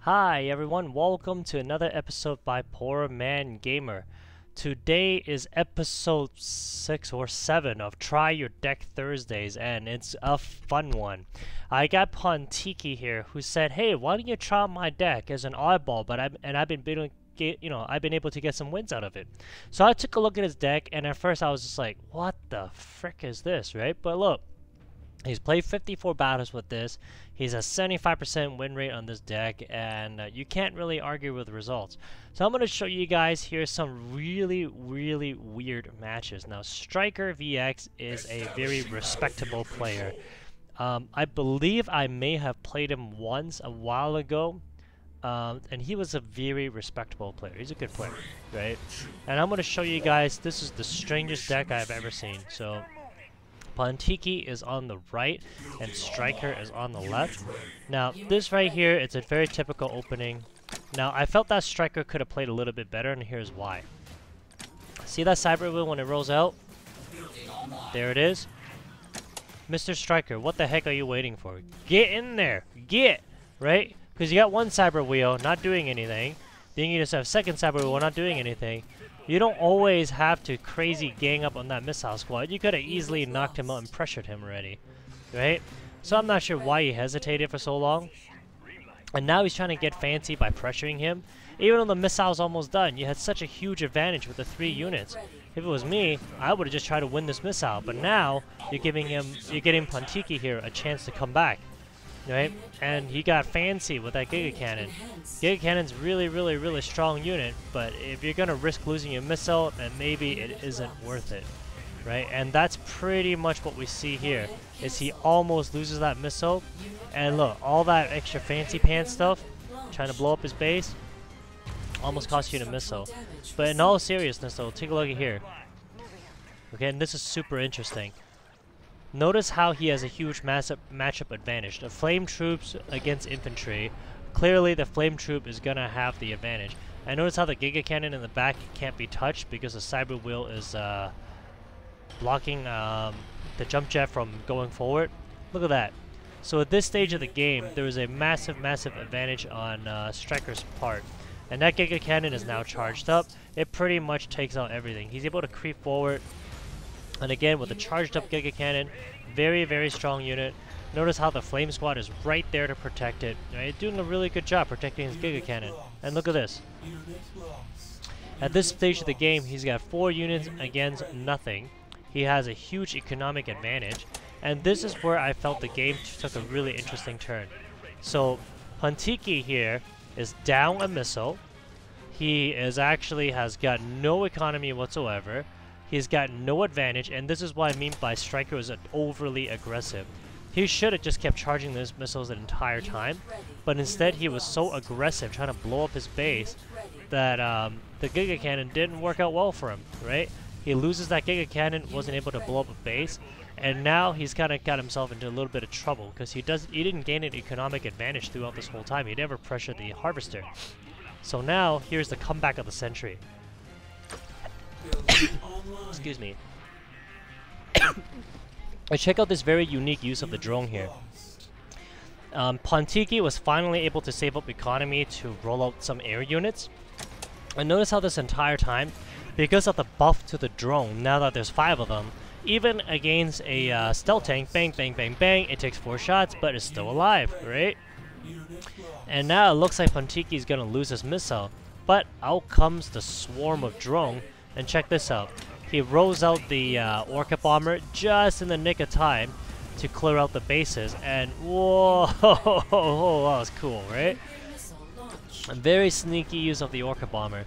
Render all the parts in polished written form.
Hi everyone, welcome to another episode by Poor Man Gamer. Today is episode 6 or 7 of Try Your Deck Thursdays, and it's a fun one. I got Pontiki here who said, "Hey, why don't you try out my deck as an oddball?" I've been able to get some wins out of it. So I took a look at his deck, and at first I was just like, "What the frick is this?" Right? But look. He's played 54 battles with this. He's a 75% win rate on this deck, and you can't really argue with the results. So I'm going to show you guys here some really weird matches. Now, Striker VX is a very respectable player. I believe I may have played him once a while ago, and he was a very respectable player. He's a good player, right? And I'm going to show you guys, this is the strangest deck I've ever seen. So Pontiki is on the right and Striker is on the left. Now this right here, it's a very typical opening. Now I felt that Striker could have played a little bit better, and here's why. See that Cyber Wheel when it rolls out? There it is. Mr. Striker, what the heck are you waiting for? Get in there! Get! Right? Because you got one Cyber Wheel not doing anything. Then you just have second Cyber Wheel not doing anything. You don't always have to crazy gang up on that missile squad. You could have easily knocked him out and pressured him already, right? So I'm not sure why he hesitated for so long. And now he's trying to get fancy by pressuring him. Even though the missile's almost done, you had such a huge advantage with the 3 units. If it was me, I would have just tried to win this missile. But now you're getting Pontiki here a chance to come back, right? And he got fancy with that Giga Cannon. Giga Cannon's really strong unit, but if you're gonna risk losing your missile, then maybe it isn't worth it, right? And that's pretty much what we see here, is he almost loses that missile, and look, all that extra fancy pants stuff, trying to blow up his base, almost cost you the missile. But in all seriousness though, take a look at here. Okay, and this is super interesting. Notice how he has a huge matchup advantage. The Flame Troops against Infantry. Clearly the Flame Troop is going to have the advantage. And notice how the Giga Cannon in the back can't be touched because the Cyber Wheel is blocking the Jump Jet from going forward. Look at that. So at this stage of the game, there is a massive advantage on Striker's part. And that Giga Cannon is now charged up. It pretty much takes out everything. He's able to creep forward. And again, with the charged up Giga Cannon, very strong unit. Notice how the Flame Squad is right there to protect it. Right? Doing a really good job protecting his Giga Cannon. And look at this. At this stage of the game, he's got 4 units against nothing. He has a huge economic advantage. And this is where I felt the game took a really interesting turn. So, Pontiki here is down a missile. He has got no economy whatsoever. He's got no advantage, and this is what I mean by Striker is overly aggressive. He should have just kept charging those missiles the entire time, but instead he was so aggressive trying to blow up his base that the Giga Cannon didn't work out well for him, right? He loses that Giga Cannon, wasn't able to blow up a base, and now he's kind of got himself into a little bit of trouble because he didn't gain an economic advantage throughout this whole time. He never pressured the Harvester. So now here's the comeback of the century. Excuse me. Check out this very unique use of the drone here. Pontiki was finally able to save up economy to roll out some air units. And notice how this entire time, because of the buff to the drone, now that there's 5 of them, even against a stealth tank, bang, it takes 4 shots, but it's still alive, right? And now it looks like Pontiki is going to lose his missile. But out comes the swarm of drone. And check this out. He rolls out the Orca Bomber just in the nick of time to clear out the bases. And whoa, that was cool, right? A very sneaky use of the Orca Bomber.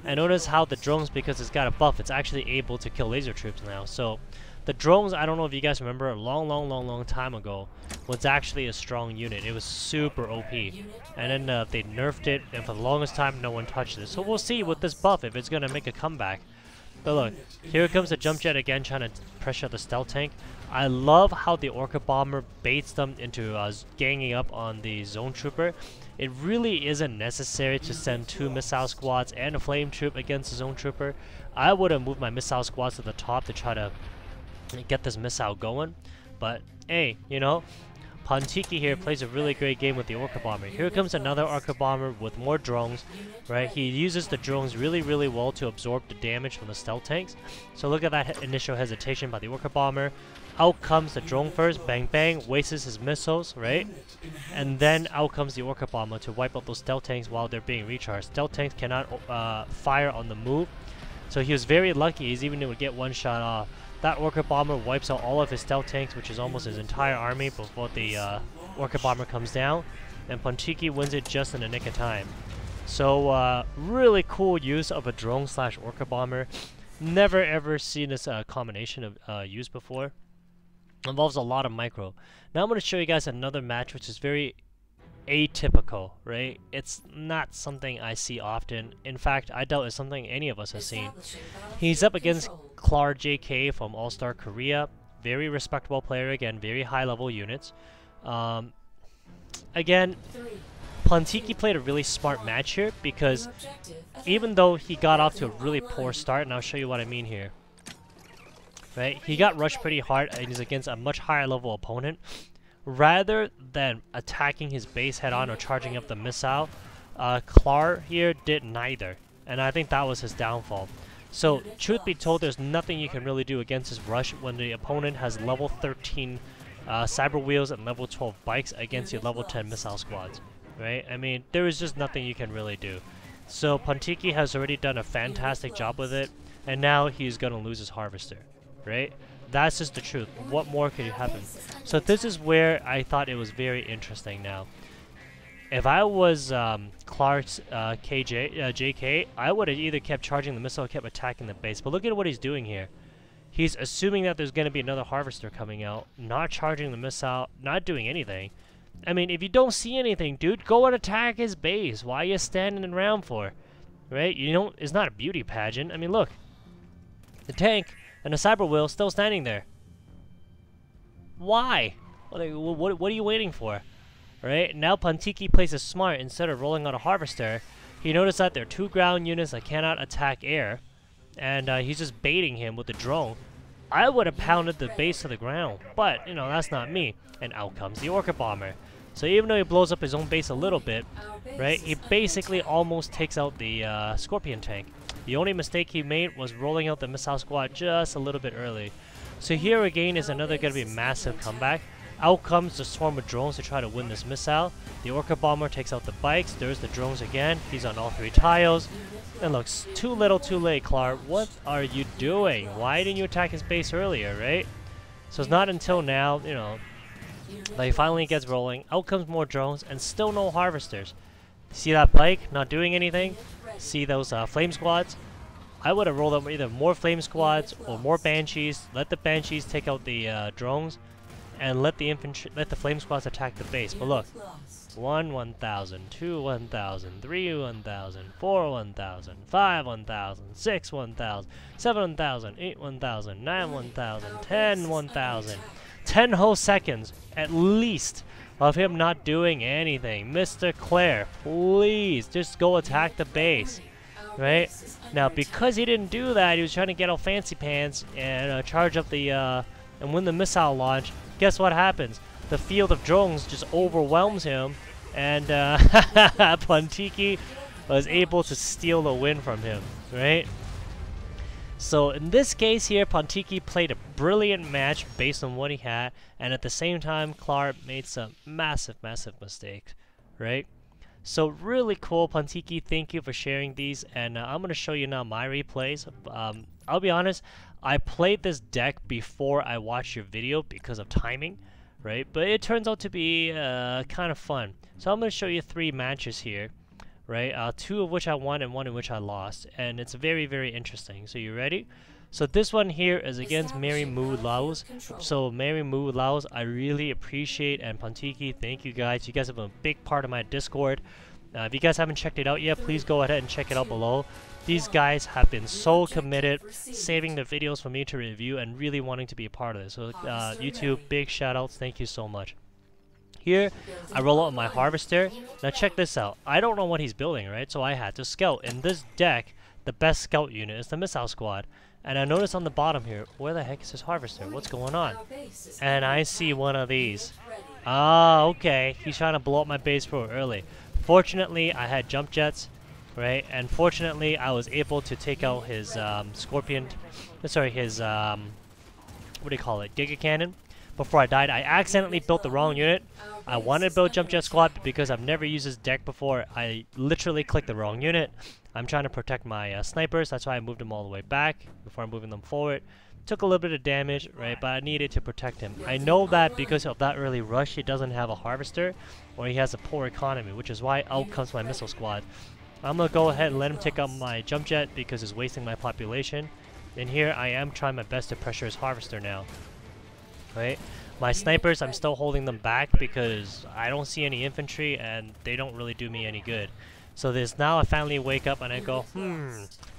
And notice how the drones, because it's got a buff, it's actually able to kill laser troops now. So the drones, I don't know if you guys remember, a long time ago, was actually a strong unit. It was super OP. And then they nerfed it, and for the longest time, no one touched it. So we'll see with this buff if it's going to make a comeback. But look, here comes the Jump Jet again, trying to pressure the stealth tank. I love how the Orca Bomber baits them into ganging up on the Zone Trooper. It really isn't necessary to send 2 missile squads and a Flame Troop against the Zone Trooper. I would have moved my missile squads to the top to try to get this missile going. But hey, you know, Pontiki here plays a really great game with the Orca Bomber. Here comes another Orca Bomber with more drones, right? He uses the drones really well to absorb the damage from the stealth tanks. So look at that initial hesitation by the Orca Bomber. Out comes the drone first, bang bang, wastes his missiles, right? And then out comes the Orca Bomber to wipe out those stealth tanks while they're being recharged. Stealth tanks cannot fire on the move. So he was very lucky, he's even able to get one shot off. That Orca Bomber wipes out all of his stealth tanks, which is almost his entire army before the Orca Bomber comes down. And Pontiki wins it just in the nick of time. So really cool use of a drone slash Orca Bomber. Never ever seen this combination of used before. Involves a lot of micro. Now I'm going to show you guys another match which is very atypical, right? It's not something I see often. In fact, I doubt it's something any of us have seen. He's up against Clark JK from All-Star Korea. Very respectable player again, very high level units. Again, Pontiki played a really smart match here because even though he got off to a really poor start, and I'll show you what I mean here. Right? He got rushed pretty hard and he's against a much higher level opponent. Rather than attacking his base head on or charging up the missile, Clark here did neither. And I think that was his downfall. So, truth be told, there's nothing you can really do against his rush when the opponent has level 13 cyber wheels and level 12 bikes against your level 10 missile squads. Right? I mean, there is just nothing you can really do. So, Pontiki has already done a fantastic job with it, and now he's going to lose his harvester. Right? That's just the truth. What more could happen? So this is where I thought it was very interesting now. If I was Clark's JK, I would have either kept charging the missile or kept attacking the base. But look at what he's doing here. He's assuming that there's going to be another harvester coming out, not charging the missile, not doing anything. I mean, if you don't see anything, dude, go and attack his base. Why are you standing around for? Right? You don't, it's not a beauty pageant. I mean, look. The tank and the cyber wheel still standing there. Why? What are you waiting for? Right? Now Pontiki plays it smart. Instead of rolling out a harvester, he noticed that there are 2 ground units that cannot attack air. And he's just baiting him with the drone. I would have pounded the base to the ground. But, you know, that's not me. And out comes the Orca Bomber. So even though he blows up his own base a little bit, right, he basically almost takes out the Scorpion tank. The only mistake he made was rolling out the missile squad just a little bit early. So here again is another going to be a massive comeback. Out comes the swarm of drones to try to win this missile. The Orca Bomber takes out the bikes. There's the drones again. He's on all 3 tiles. And looks too little too late, Clark. What are you doing? Why didn't you attack his base earlier, right? So it's not until now, you know, that he finally gets rolling. Out comes more drones and still no harvesters. See that bike not doing anything? See those flame squads? I would have rolled up either more flame squads or more banshees. Let the banshees take out the drones, and let the flame squads attack the base. But look, 1 1,000, 2 1,000, 3 1,000, 4 1,000, 5 1,000, 6 1,000, 7 1,000, 8 1,000, 9 1,000, 10 1,000. 10 whole seconds at least of him not doing anything. Mr. Claire, please just go attack the base, right? Now, because he didn't do that, he was trying to get all fancy pants and charge up the and win the missile launch. Guess what happens? The field of drones just overwhelms him, and Pontiki was able to steal the win from him, right? So in this case here, Pontiki played a brilliant match based on what he had, and at the same time, Clark made some massive mistakes, right? So really cool, Pontiki. Thank you for sharing these, and I'm going to show you now my replays. I'll be honest, I played this deck before I watched your video because of timing, right? But it turns out to be kind of fun. So I'm going to show you 3 matches here. Right, 2 of which I won and 1 in which I lost, and it's very interesting. So you ready? So this one here is against Mary Moo Laos. So Mary Moo Laos, I really appreciate, and Pontiki, thank you guys. You guys have been a big part of my Discord. If you guys haven't checked it out yet, please go ahead and check it out below. These guys have been so committed, saving the videos for me to review and really wanting to be a part of this. So YouTube, big shout outs, thank you so much. Here, I roll out my harvester. Now check this out. I don't know what he's building, right? So I had to scout. In this deck, the best scout unit is the missile squad. And I notice on the bottom here, where the heck is his harvester? What's going on? And I see one of these. Ah, okay. He's trying to blow up my base pro early. Fortunately, I had jump jets, right? And fortunately, I was able to take out his scorpion. Sorry, his what do you call it? Giga cannon. Before I died, I accidentally built the wrong unit. I wanted to build jump jet squad, but because I've never used this deck before, I literally clicked the wrong unit. I'm trying to protect my snipers. That's why I moved them all the way back before moving them forward. Took a little bit of damage, right, but I needed to protect him. I know that because of that early rush, he doesn't have a harvester, or he has a poor economy, which is why out comes my missile squad. I'm going to go ahead and let him take out my jump jet because it's wasting my population. And here I am trying my best to pressure his harvester now, right? My snipers, I'm still holding them back because I don't see any infantry and they don't really do me any good. So there's now I finally wake up and I go,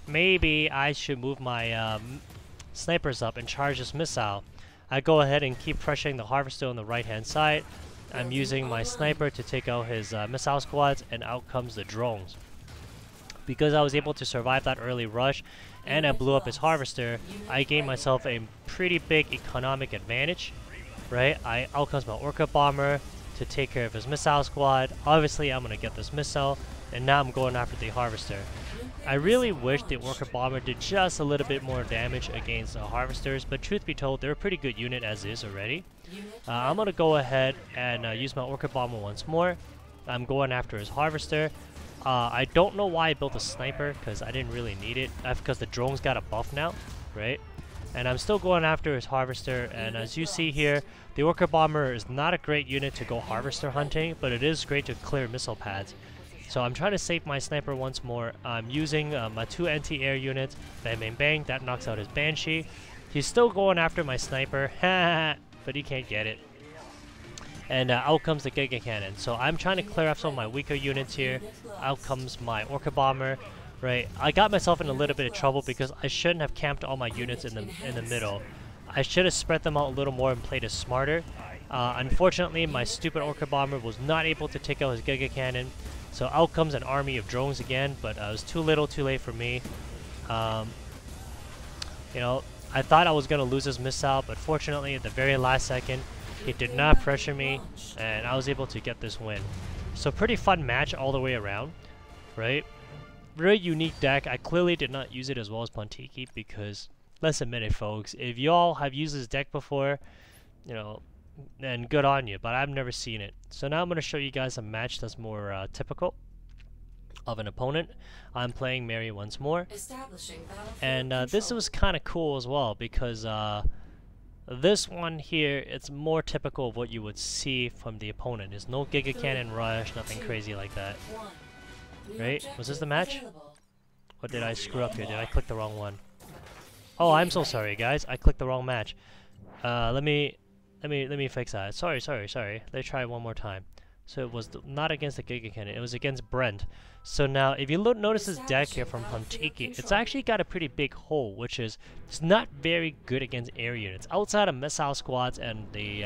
maybe I should move my snipers up and charge this missile. I go ahead and keep pressuring the harvester on the right hand side. I'm using my sniper to take out his missile squads, and out comes the drones. Because I was able to survive that early rush and I blew up his harvester, I gained myself a pretty big economic advantage, right? Out comes my orca bomber to take care of his missile squad. Obviously I'm going to get this missile, and now I'm going after the harvester. I really wish the orca bomber did just a little bit more damage against harvesters, but truth be told, they're a pretty good unit as is already. I'm going to go ahead and use my orca bomber once more. I'm going after his harvester. I don't know why I built a sniper, because I didn't really need it. That's because the drone's got a buff now, right? And I'm still going after his harvester, and as you see here, the orca bomber is not a great unit to go harvester hunting, but it is great to clear missile pads. So I'm trying to save my sniper once more. I'm using my 2 anti-air units. Bang, bang, bang. That knocks out his Banshee. He's still going after my sniper, but he can't get it. And out comes the Giga Cannon. So I'm trying to clear off some of my weaker units here. Out comes my Orca Bomber. Right, I got myself in a little bit of trouble because I shouldn't have camped all my units in the middle. I should have spread them out a little more and played it smarter. Unfortunately, my stupid Orca Bomber was not able to take out his Giga Cannon. So out comes an army of drones again, but it was too little too late for me. You know, I thought I was going to lose his missile, but fortunately at the very last second, he did not pressure me, and I was able to get this win. So pretty fun match all the way around, right? Very unique deck. I clearly did not use it as well as Pontiki because, let's admit it folks, if y'all have used this deck before, you know, then good on you, but I've never seen it. So now I'm going to show you guys a match that's more typical of an opponent. I'm playing Mary once more, and this was kind of cool as well because this one here, it's more typical of what you would see from the opponent. There's no Giga Cannon rush, nothing crazy like that. Right? Was this the match? Or did I screw up here? Did I click the wrong one? Oh, I'm so sorry guys, I clicked the wrong match. Let me fix that. Sorry. Let's try it one more time. So it was not against the Giga Cannon, it was against Brent. So now, if you notice this deck here from Pontiki, it's actually got a pretty big hole, which is it's not very good against air units. Outside of missile squads and the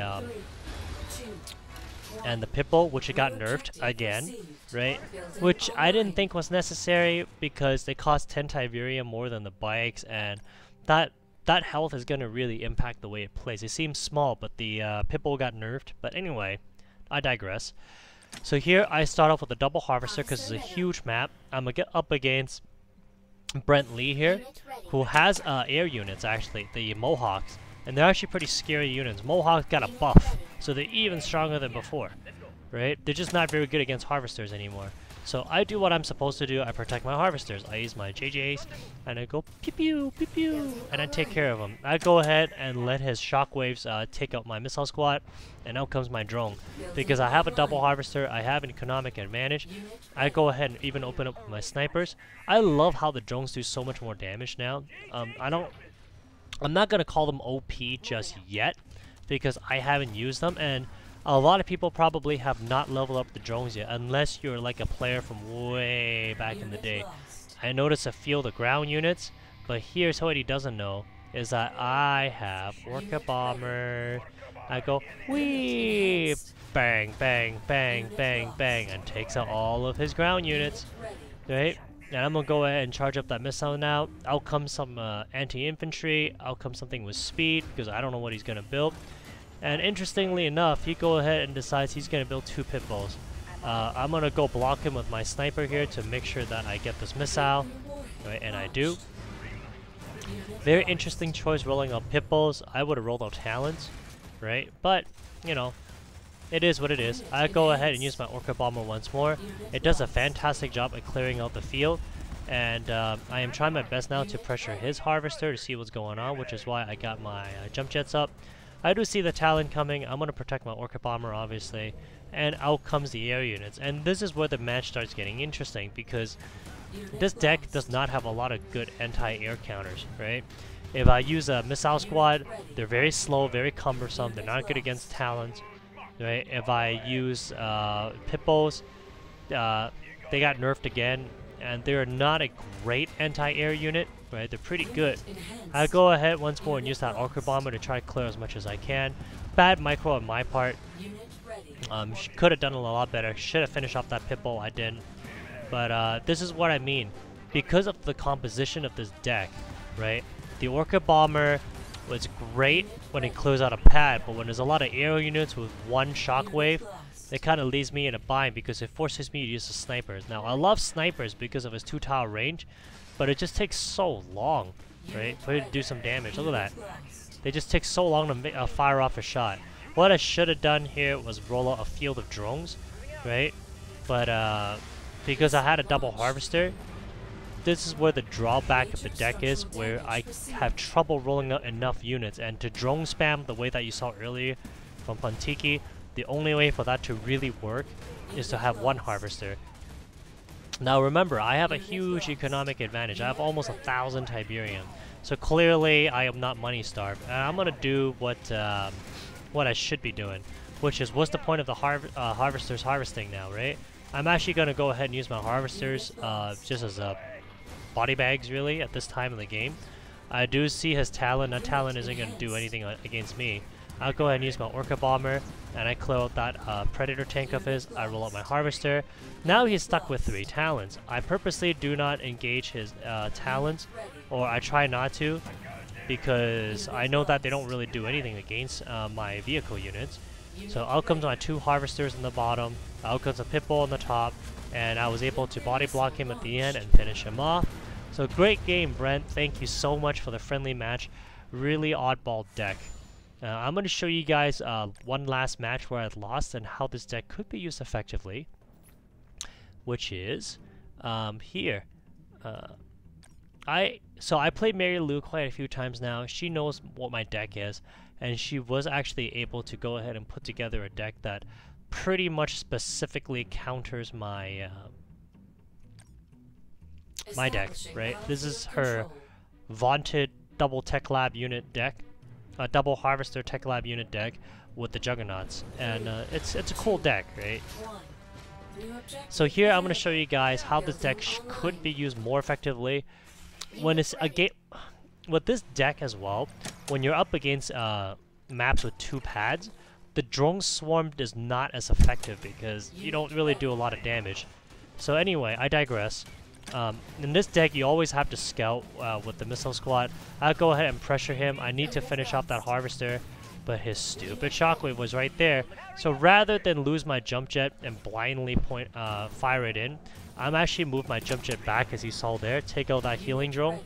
Pitbull, which it got nerfed again, right? Which I didn't think was necessary because they cost 10 Tiberium more than the bikes, and that health is going to really impact the way it plays. It seems small, but the Pitbull got nerfed. But anyway, I digress. So here I start off with a double harvester because it's a huge map. I'm going to get up against Brent Lee here, who has air units actually, the Mohawks. And they're actually pretty scary units. Mohawks got a buff, so they're even stronger than before, right? They're just not very good against harvesters anymore. So I do what I'm supposed to do. I protect my harvesters. I use my JJs, and I go pew pew pew pew, and I take care of them. I go ahead and let his shockwaves take out my missile squad, and out comes my drone. Because I have a double harvester, I have an economic advantage. I go ahead and even open up my snipers. I love how the drones do so much more damage now. I'm not gonna call them OP just yet because I haven't used them, and a lot of people probably have not leveled up the drones yet, unless you're like a player from way back in the day. I noticed a few of the ground units, but here's what he doesn't know, is that I have Orca Bomber. I go, whee! Bang, bang, bang, bang, bang, and takes out all of his ground units, right? And I'm gonna go ahead and charge up that missile now. Out comes some anti-infantry, out comes something with speed, because I don't know what he's gonna build. And interestingly enough, he go ahead and decides he's going to build 2 pit bulls. I'm going to go block him with my sniper here to make sure that I get this missile, right? And I do. Very interesting choice rolling out pit bulls. I would have rolled out talons, right? But, you know, it is what it is. I go ahead and use my Orca Bomber once more. It does a fantastic job at clearing out the field. And I am trying my best now to pressure his harvester to see what's going on, which is why I got my jump jets up. I do see the Talon coming. I'm going to protect my Orca Bomber, obviously. And out comes the air units. And this is where the match starts getting interesting, because this deck does not have a lot of good anti-air counters, right? If I use a missile squad, they're very slow, very cumbersome. They're not good against Talons, right? If I use pit bulls, they got nerfed again. And they're not a great anti-air unit, right? They're pretty good. I'll go ahead once more and use that Orca Bomber to try to clear as much as I can. Bad micro on my part. Could have done a lot better. Should have finished off that pit bull. I didn't. But this is what I mean. Because of the composition of this deck, right? The Orca Bomber was great when it clears out a pad, but when there's a lot of air units with one shockwave, it kind of leaves me in a bind because it forces me to use the snipers. Now, I love snipers because of his 2-tower range, but it just takes so long, right, for it to do some damage. Look at that. They just take so long to fire off a shot. What I should have done here was roll out a field of drones, right? But because I had a double harvester, this is where the drawback of the deck is, where I have trouble rolling out enough units. And to drone spam the way that you saw earlier from Pontiki, the only way for that to really work is to have one harvester. Now remember, I have a huge economic advantage. I have almost 1,000 Tiberium. So clearly I am not money starved. And I'm going to do what I should be doing, which is, what's the point of the harvesters harvesting now, right? I'm actually going to go ahead and use my harvesters just as body bags, really, at this time in the game. I do see his Talon. That Talon isn't going to do anything against me. I'll go ahead and use my Orca Bomber, and I clear out that Predator tank of his. I roll out my Harvester. Now he's stuck with 3 Talons. I purposely do not engage his Talons, or I try not to, because I know that they don't really do anything against my vehicle units. So out comes my 2 Harvesters in the bottom, out comes a Pit Bull on the top, and I was able to body block him at the end and finish him off. So great game, Brent. Thank you so much for the friendly match. Really oddball deck. I'm going to show you guys one last match where I lost and how this deck could be used effectively, which is here. So I played Mary Lou quite a few times now. She knows what my deck is, and she was actually able to go ahead and put together a deck that pretty much specifically counters my my deck, right? This is her vaunted double Tech Lab unit deck. A double Harvester Tech Lab unit deck with the Juggernauts, and it's a cool deck, right? So here I'm going to show you guys how this deck could be used more effectively. When it's a game with this deck as well, when you're up against maps with 2 pads, the drone swarm is not as effective because you don't really do a lot of damage. So anyway, I digress. In this deck, you always have to scout with the missile squad. I'll go ahead and pressure him. I need to finish off that harvester, but his stupid shockwave was right there. So rather than lose my jump jet and blindly fire it in, I'm actually moved my jump jet back, as you saw there, take out that healing drone,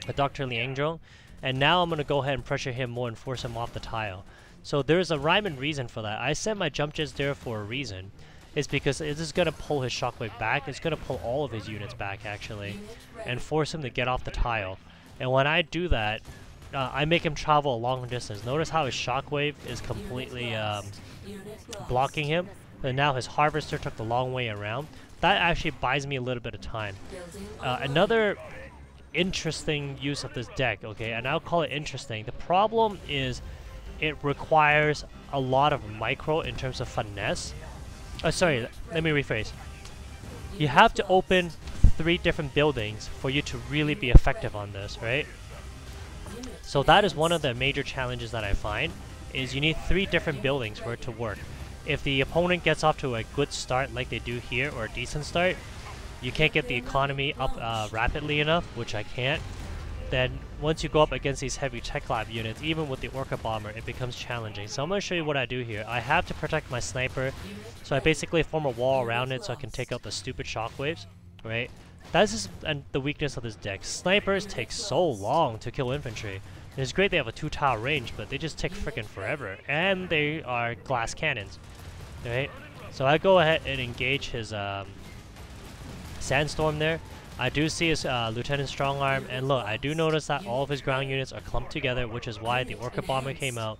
the Dr. Liang drone, and now I'm going to go ahead and pressure him more and force him off the tile. So there's a rhyme and reason for that. I sent my jump jets there for a reason. It's because it is going to pull his shockwave back. It's going to pull all of his units back, actually, and force him to get off the tile. And when I do that, I make him travel a long distance. Notice how his shockwave is completely blocking him, and now his harvester took the long way around. That actually buys me a little bit of time. Another interesting use of this deck, okay, and I'll call it interesting. The problem is it requires a lot of micro in terms of finesse. Sorry, let me rephrase. You have to open 3 different buildings for you to really be effective on this, right? So that is one of the major challenges that I find, is you need 3 different buildings for it to work. If the opponent gets off to a good start like they do here, or a decent start, you can't get the economy up rapidly enough, which I can't. then once you go up against these heavy tech lab units, even with the Orca Bomber, it becomes challenging. So I'm going to show you what I do here. I have to protect my sniper, so I basically form a wall around it so I can take out the stupid shockwaves, right? That's just the weakness of this deck. Snipers take so long to kill infantry. And it's great they have a 2-tower range, but they just take freaking forever. And they are glass cannons, right? So I go ahead and engage his Sandstorm there. I do see his Lieutenant Strongarm, and look, I do notice that all of his ground units are clumped together, which is why the Orca Bomber came out.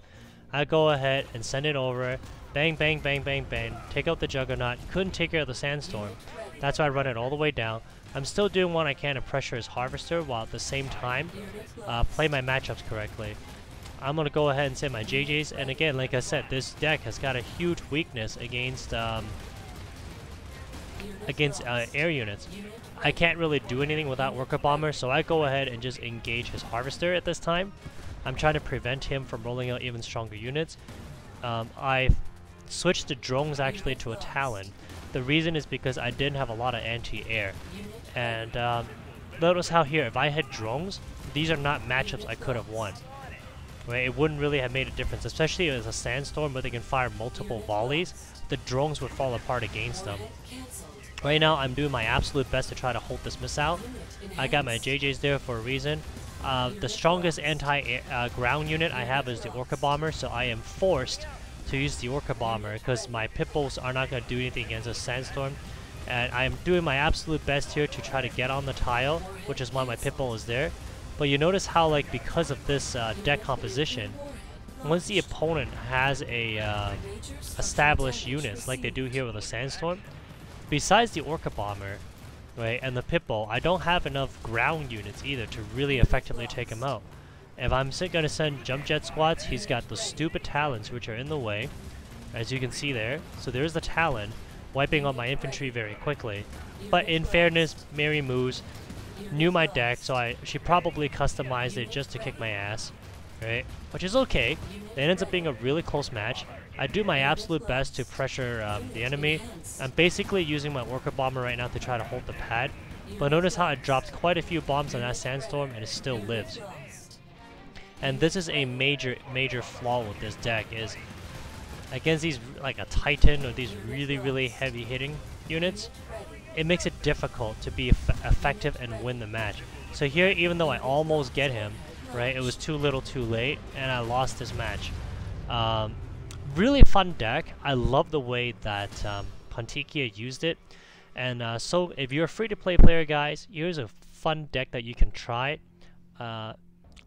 I go ahead and send it over, bang, bang, bang, bang, bang, take out the Juggernaut. Couldn't take care of the Sandstorm. That's why I run it all the way down. I'm still doing what I can to pressure his Harvester, while at the same time, play my matchups correctly. I'm going to go ahead and send my JJs, and again, like I said, this deck has got a huge weakness against air units. I can't really do anything without Orca Bomber, so I go ahead and just engage his Harvester at this time. I'm trying to prevent him from rolling out even stronger units. I switched the drones actually to a Talon. The reason is because I didn't have a lot of anti-air. And notice how here, if I had drones, these are not matchups I could have won. Right? It wouldn't really have made a difference, especially as a Sandstorm where they can fire multiple volleys. The drones would fall apart against them. Right now, I'm doing my absolute best to try to hold this missile. I got my JJs there for a reason. The strongest anti-ground unit I have is the Orca Bomber, so I am forced to use the Orca Bomber because my Pitbulls are not going to do anything against a Sandstorm. And I am doing my absolute best here to try to get on the tile, which is why my Pitbull is there. But you notice how, like, because of this deck composition, once the opponent has a established units, like they do here with a Sandstorm, besides the Orca Bomber, right, and the Pitbull, I don't have enough ground units either to really effectively take him out. If I'm going to send jump jet squads, he's got the stupid Talons which are in the way, as you can see there. So there's the Talon, wiping out my infantry very quickly. But in fairness, Mary Moose knew my deck, so she probably customized it just to kick my ass, right? Which is okay. It ends up being a really close match. I do my absolute best to pressure the enemy. I'm basically using my Orca Bomber right now to try to hold the pad. But notice how I dropped quite a few bombs on that Sandstorm and it still lives. And this is a major flaw with this deck, is against these, like a Titan or these really heavy hitting units, it makes it difficult to be effective and win the match. So here, even though I almost get him, right, it was too little too late and I lost this match. Really fun deck. I love the way that Pontiki used it. And so if you're a free-to-play player, guys, here's a fun deck that you can try.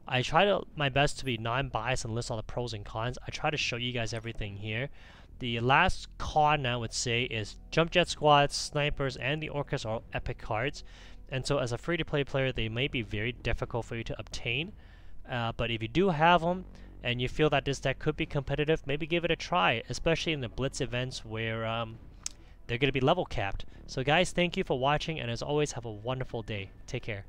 I try my best to be non-biased and list all the pros and cons. I try to show you guys everything here. The last con I would say is Jump Jet Squads, Snipers, and the Orcas are all epic cards. And so as a free-to-play player, they may be very difficult for you to obtain. But if you do have them, and you feel that this deck could be competitive, maybe give it a try, especially in the Blitz events where they're going to be level capped. So guys, thank you for watching, and as always, have a wonderful day. Take care.